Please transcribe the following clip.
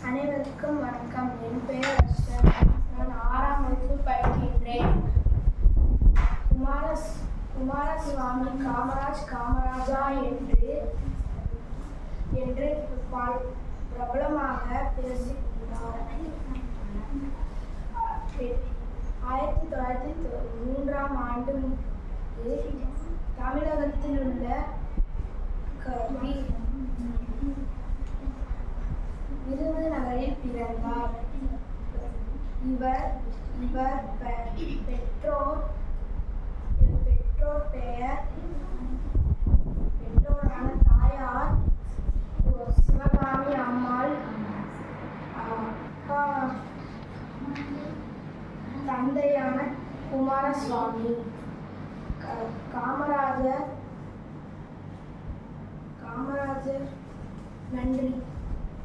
அனைவருக்கும் வணக்கம். என் பெயர் அர்ச்சனா. நான் 6ஆம் வகுப்பு படிக்கின்றேன். குமாரசுவாமி காமராஜா என்று பிரபலமாக பேசியுள்ளார். 1903ஆம் ஆண்டு தமிழகத்தில் உள்ள விருதுநகரில் பிறந்தார். இவர் பெற்றோரான தாயார் சிவகாமி அம்மாள், தந்தையான குமாரசுவாமி.